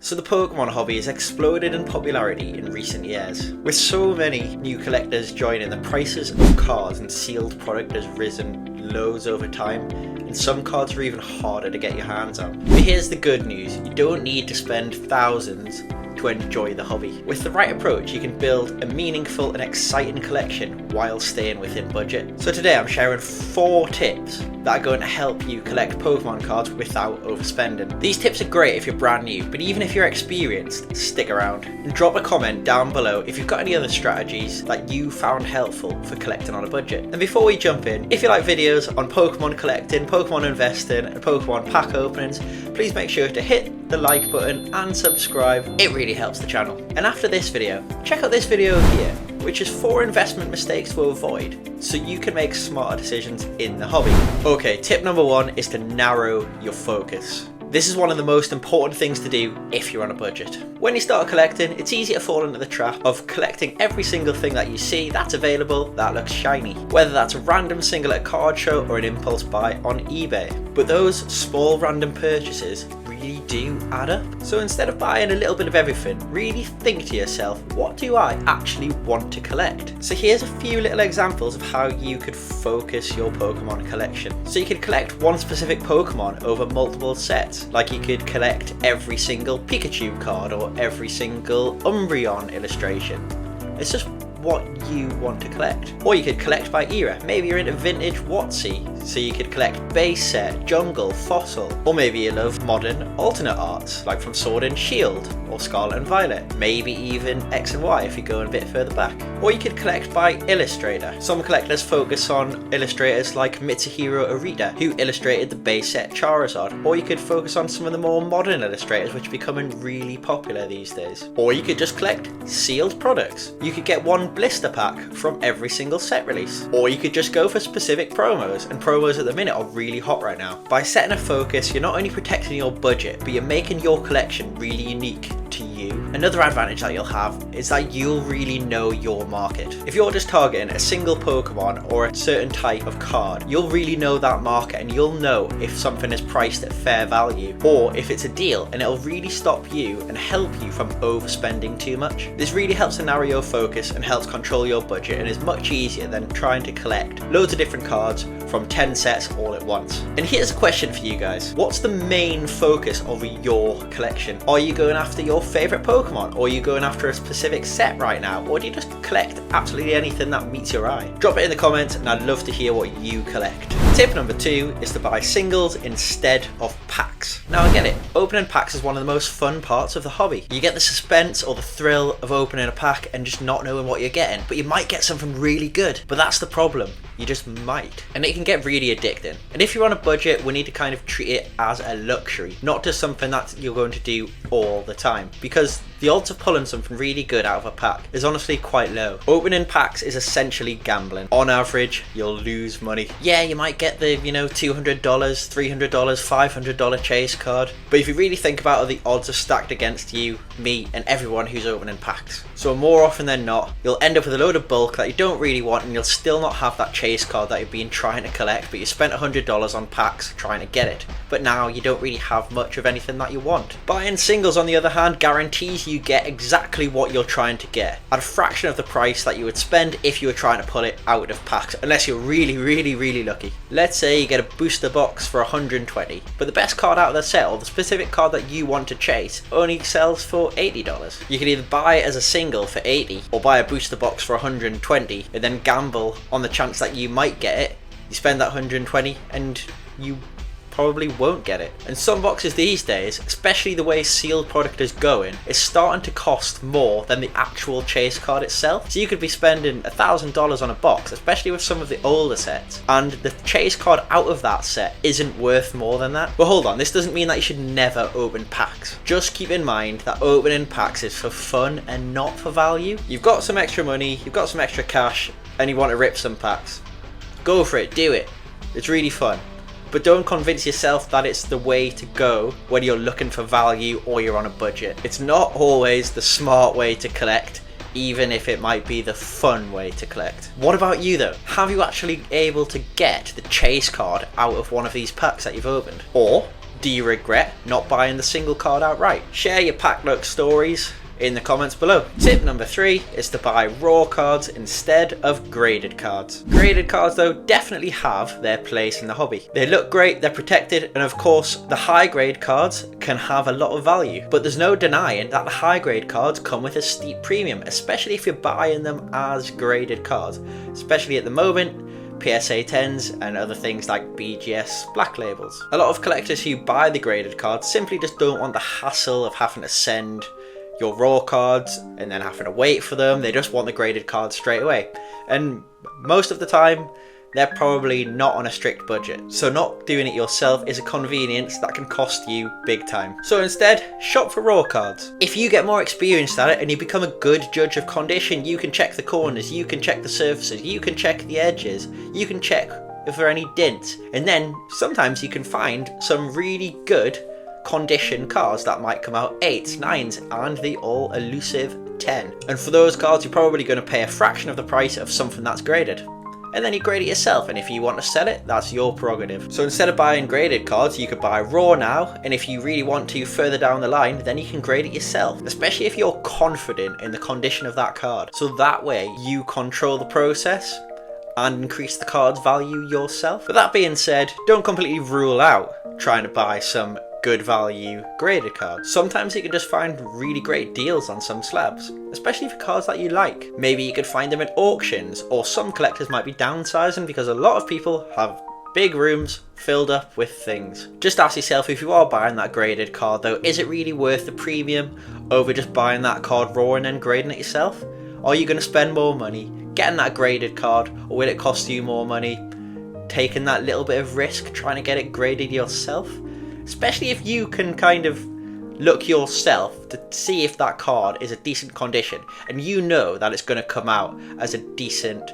So the Pokemon hobby has exploded in popularity in recent years. With so many new collectors joining, the prices of cards and sealed product has risen loads over time, and some cards are even harder to get your hands on. But here's the good news, you don't need to spend thousands to enjoy the hobby. With the right approach, you can build a meaningful and exciting collection while staying within budget. So today I'm sharing 4 tips that are going to help you collect Pokemon cards without overspending. These tips are great if you're brand new, but even if you're experienced, stick around. And drop a comment down below if you've got any other strategies that you found helpful for collecting on a budget. And before we jump in, if you like videos on Pokemon collecting, Pokemon investing, and Pokemon pack openings, please make sure to hit the like button and subscribe. It really helps the channel. And after this video, check out this video here, which is 4 investment mistakes to avoid so you can make smarter decisions in the hobby. Okay, tip number 1 is to narrow your focus. This is one of the most important things to do if you're on a budget. When you start collecting, it's easy to fall into the trap of collecting every single thing that you see that's available that looks shiny, whether that's a random single at a card show or an impulse buy on eBay. But those small random purchases really do add up. So instead of buying a little bit of everything, really think to yourself, what do I actually want to collect? So here's a few little examples of how you could focus your Pokemon collection. So you could collect one specific Pokemon over multiple sets, like you could collect every single Pikachu card or every single Umbreon illustration. It's just what you want to collect. Or you could collect by era. Maybe you're into vintage WotC, so you could collect base set, jungle, fossil. Or maybe you love modern alternate arts, like from Sword and Shield or Scarlet and Violet. Maybe even X and Y if you're going a bit further back. Or you could collect by illustrator. Some collectors focus on illustrators like Mitsuhiro Arita, who illustrated the base set Charizard. Or you could focus on some of the more modern illustrators, which are becoming really popular these days. Or you could just collect sealed products. You could get one blister pack from every single set release. Or you could just go for specific promos, and promos at the minute are really hot right now. By setting a focus, you're not only protecting your budget, but you're making your collection really unique to you. Another advantage that you'll have is that you'll really know your market. If you're just targeting a single Pokemon or a certain type of card, you'll really know that market, and you'll know if something is priced at fair value or if it's a deal, and it'll really stop you and help you from overspending too much. This really helps to narrow your focus and helps control your budget, and is much easier than trying to collect loads of different cards from 10 sets all at once. And here's a question for you guys. What's the main focus of your collection? Are you going after your favorite Pokemon, or are you going after a specific set right now, or do you just collect absolutely anything that meets your eye? Drop it in the comments and I'd love to hear what you collect. Tip number 2 is to buy singles instead of packs. Now I get it, opening packs is one of the most fun parts of the hobby. You get the suspense or the thrill of opening a pack and just not knowing what you're getting, but you might get something really good. But that's the problem, you just might. And it can get really addicting. And if you're on a budget, we need to kind of treat it as a luxury, not just something that you're going to do all the time, because the odds of pulling something really good out of a pack is honestly quite low. Opening packs is essentially gambling. On average, you'll lose money. Yeah, you might get the, $200, $300, $500 chase card, but if you really think about it, the odds are stacked against you, me, and everyone who's opening packs. So more often than not, you'll end up with a load of bulk that you don't really want, and you'll still not have that chase card that you've been trying to collect, but you spent $100 on packs trying to get it. But now you don't really have much of anything that you want. Buying singles, on the other hand, guarantees you get exactly what you're trying to get at a fraction of the price that you would spend if you were trying to pull it out of packs, unless you're really lucky. Let's say you get a booster box for $120, but the best card out of the set, or the specific card that you want to chase, only sells for $80. You can either buy it as a single for $80 or buy a booster box for $120 and then gamble on the chance that you might get it. You spend that $120 and you probably won't get it. And some boxes these days, especially the way sealed product is going, is starting to cost more than the actual chase card itself. So you could be spending $1,000 on a box, especially with some of the older sets, and the chase card out of that set isn't worth more than that. But hold on, this doesn't mean that you should never open packs. Just keep in mind that opening packs is for fun and not for value. You've got some extra money, you've got some extra cash, and you want to rip some packs. Go for it, do it. It's really fun. But don't convince yourself that it's the way to go when you're looking for value or you're on a budget. It's not always the smart way to collect, even if it might be the fun way to collect. What about you though? Have you actually able to get the chase card out of one of these packs that you've opened? Or Do you regret not buying the single card outright? Share your pack luck stories in the comments below. Tip number 3 is to buy raw cards instead of graded cards. Graded cards though definitely have their place in the hobby. They look great, they're protected, and of course the high grade cards can have a lot of value. But there's no denying that the high grade cards come with a steep premium, especially if you're buying them as graded cards. Especially at the moment, PSA 10s and other things like BGS black labels. A lot of collectors who buy the graded cards simply just don't want the hassle of having to send your raw cards and then having to wait for them. They just want the graded cards straight away. And most of the time, they're probably not on a strict budget. So not doing it yourself is a convenience that can cost you big time. So instead, shop for raw cards. If you get more experienced at it and you become a good judge of condition, you can check the corners, you can check the surfaces, you can check the edges, you can check if there are any dents. And then sometimes you can find some really good condition cards that might come out 8s, 9s, and the all elusive 10. And for those cards, you're probably going to pay a fraction of the price of something that's graded. And then you grade it yourself, and if you want to sell it, that's your prerogative. So instead of buying graded cards, you could buy raw now, and if you really want to further down the line, then you can grade it yourself, especially if you're confident in the condition of that card. So that way you control the process and increase the card's value yourself. But that being said, don't completely rule out trying to buy some good value graded cards. Sometimes you can just find really great deals on some slabs, especially for cards that you like. Maybe you could find them at auctions, or some collectors might be downsizing because a lot of people have big rooms filled up with things. Just ask yourself, if you are buying that graded card though, is it really worth the premium over just buying that card raw and then grading it yourself? Are you going to spend more money getting that graded card, or will it cost you more money taking that little bit of risk trying to get it graded yourself? Especially if you can kind of look yourself to see if that card is a decent condition and you know that it's going to come out as a decent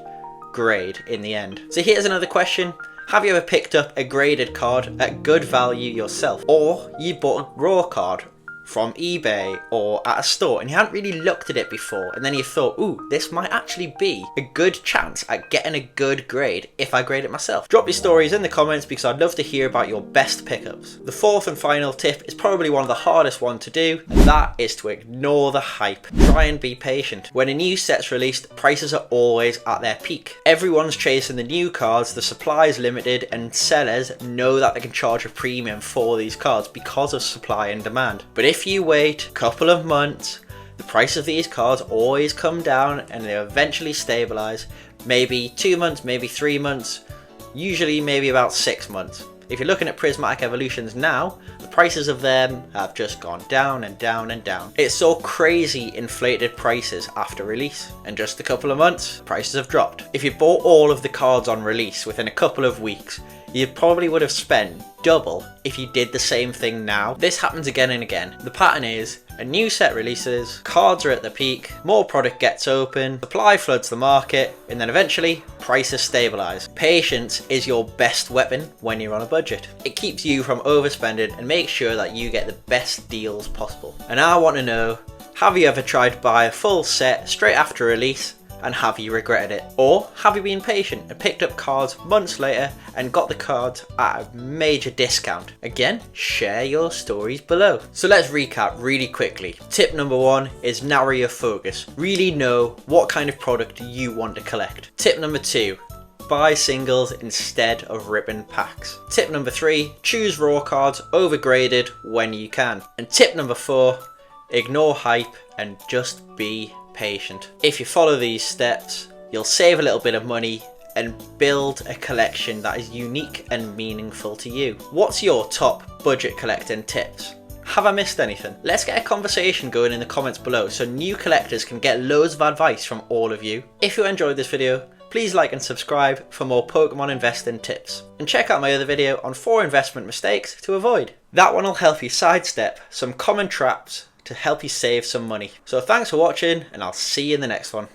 grade in the end. So here's another question. Have you ever picked up a graded card at good value yourself? Or you bought a raw card from eBay or at a store and you hadn't really looked at it before, and then you thought, ooh, this might actually be a good chance at getting a good grade if I grade it myself? Drop your stories in the comments because I'd love to hear about your best pickups. The fourth and final tip is probably one of the hardest one to do, and that is to ignore the hype. Try and be patient. When a new set's released, prices are always at their peak. Everyone's chasing the new cards, the supply is limited, and sellers know that they can charge a premium for these cards because of supply and demand. But if you wait a couple of months, the price of these cards always come down and they eventually stabilize. Maybe 2 months, maybe 3 months, usually maybe about 6 months. If you're looking at Prismatic Evolutions now, the prices of them have just gone down and down and down. It saw crazy inflated prices after release, and just a couple of months, prices have dropped. If you bought all of the cards on release within a couple of weeks, you probably would have spent double if you did the same thing now. This happens again and again. The pattern is a new set releases, cards are at the peak, more product gets open, supply floods the market, and then eventually prices stabilize. Patience is your best weapon when you're on a budget. It keeps you from overspending and makes sure that you get the best deals possible. And I want to know, have you ever tried to buy a full set straight after release, and have you regretted it? Or have you been patient and picked up cards months later and got the cards at a major discount? Again, share your stories below. So let's recap really quickly. Tip number 1 is narrow your focus. Really know what kind of product you want to collect. Tip number 2, buy singles instead of ripping packs. Tip number 3, choose raw cards over graded when you can. And tip number 4, ignore hype and just be patient. If you follow these steps, you'll save a little bit of money and build a collection that is unique and meaningful to you. What's your top budget collecting tips? Have I missed anything? Let's get a conversation going in the comments below so new collectors can get loads of advice from all of you. If you enjoyed this video, please like and subscribe for more Pokemon investing tips. And check out my other video on 4 investment mistakes to avoid. That one will help you sidestep some common traps to help you save some money. So thanks for watching, and I'll see you in the next one.